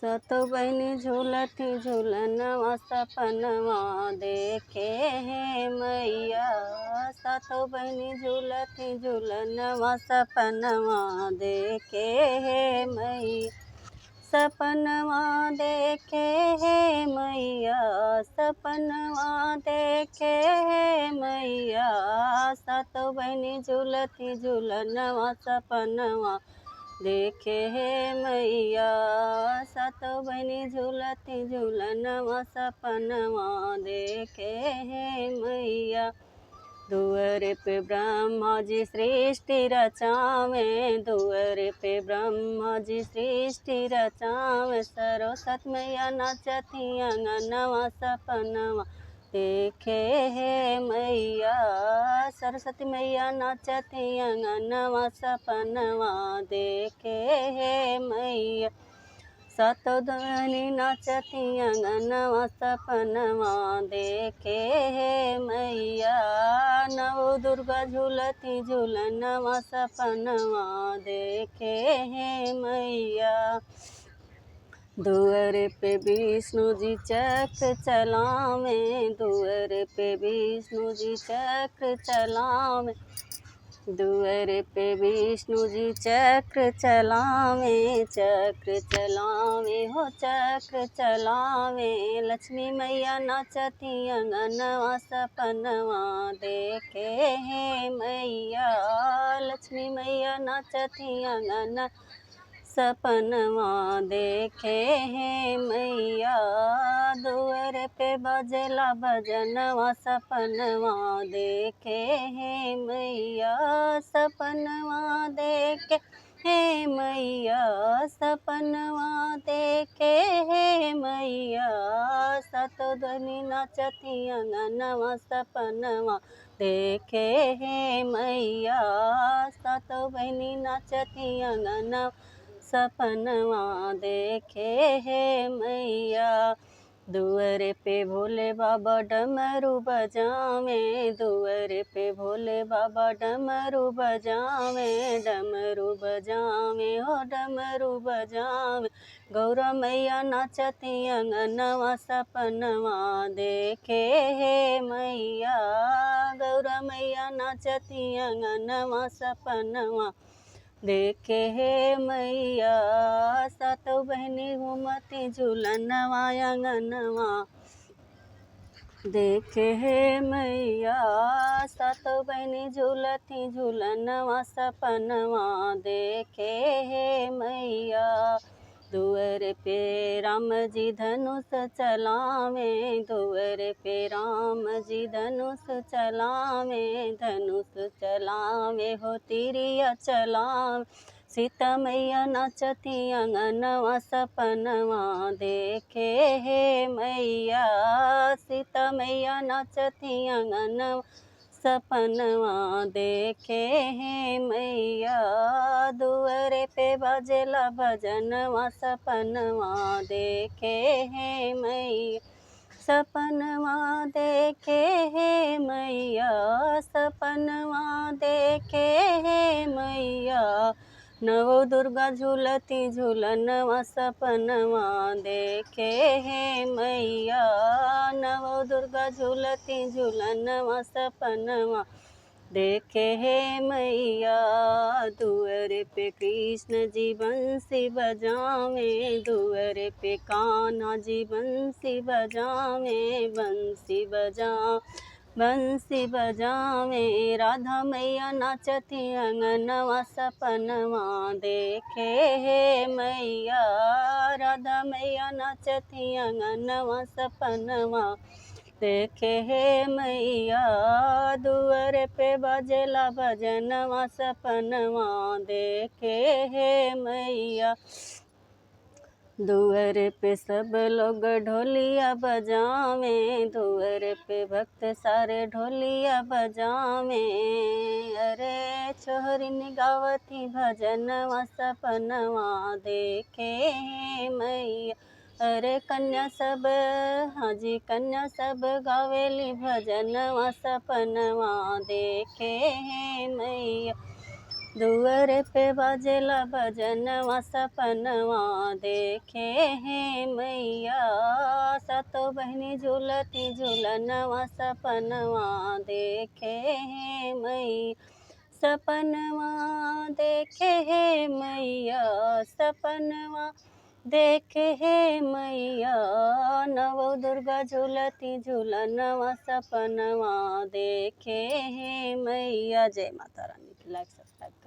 सतो बहिनी झूलती झूलनवा सपनवा देखे हे मैया। सतो बहिनी झूलती झूलनवा सपनवा देखे हे मैया। सपनवा देखे हे मैया, सपनवा देखे हे मैया। सतो बहिनी झूलती झूलनवा सपनवा देखे हे मैया। सतो बहिनी झूलती झूलनवा सपनवा देखे हे मैया। दुअर पे ब्रह्मा जी सृष्टि रचावे, दुअर पे ब्रह्मा जी सृष्टि रचावे। सरस्वती मैया नाचती अंगनवा सपनवा देखे हे मैया। सरस्वती मैया नाचती अंगनवा सपनवा देखे हे मैया। सतो बहिनी नाचती अंगनवा सपनवा देखे हे मैया। नव दुर्गा झूलती झूलनवा सपनवा देखे हे मैया। दुअर पे विष्णु जी चक्र चलावे, दुअर पे विष्णु जी चक्र चलावे। दुअर पे विष्णु जी चक्र चलावे, चक्र चलावे हो चक्र चलावे। लक्ष्मी मैया नाचती अंगनवा सपनवा देखे हे मैया। लक्ष्मी मैया नाचती अंगनवा सपनवा देखे हे मैया। दुअर पे बजेला भजनवा सपनवा देखे हे मैया। सपनवा देखे हे मैया, सपनवा देखे हे मैया। सतो बहिनी नाचती अंगनवा सपनवा देखे हे मैया। सतो बहिनी नाचती अंगनवा सपनवा देखे हे मैया। दुअर पे भोले बाबा डमरू बजावे, दुअर पे भोले बाबा डमरू बजावे। डमरू बजावे हो डमरू बजावे। गौरा मैया नाचती अंगनवा सपनवा देखे हे मैया। गौरा मैया नाचती अंगनवा सपनवा देखे हे मैया। सतो बहिनी घूमती झूलनवा अंगनवा देखे हे मैया। सतो बहिनी झूलती झूलनवा सपनवा देखे हे मैया। दुअर पे राम जी धनुष चलावे, दुअर पे राम जी धनुष चलावे। धनुष चलावे हो तिरिया चलावे। सीता मैया नाचती अंगनवा सपनवा देखे हे मैया। सीता मैया नाचती अंगनवा सपनवा देखे हे मैया। दुअर पे बजेला भजनवा सपनवा देखे हे मैया। सपनवा देखे हे मैया, सपनवा देखे हे मैया। नव दुर्गा झूलती झूलनवा सपनवा देखे हे मैया। नव दुर्गा झूलती झूलनवा सपनवा देखे हे मैया। दुअर पे कृष्ण जी बंसी बजावे, दुअर पे कान्हा जी बंसी बजावे। बंसी बजावे राधा मैया नाचती अंगनवा सपनवा देखे हे मैया। राधा मैया नाचती अंगनवा सपनवा देखे हे मैया। दुअर पे बजेला भजनवा सपनवा देखे हे मैया। दुअर पे सब लोग ढोलिया बजावे, दुअर पे भक्त सारे ढोलिया बजावे। अरे छोहरिन गावती भजनवा सपनवा देखे हे मैया। अरे कन्या सब हाजी कन्या सब गावेली भजनवा सपनवा देखे हे मैया। दुअरे पे बाजेला भजनवा सपनवा देखे हैं मैया। सातो बहनी झूलती झूलनवा सपनवा देखे हैं मैया। सपनवा देखे हैं मैया, सपनवा देखे हैं मैया। नवो दुर्गा झूलती झूलनवा सपनवा देखे हैं मैया। जय माता रानी। लाइक सब्सक्राइब।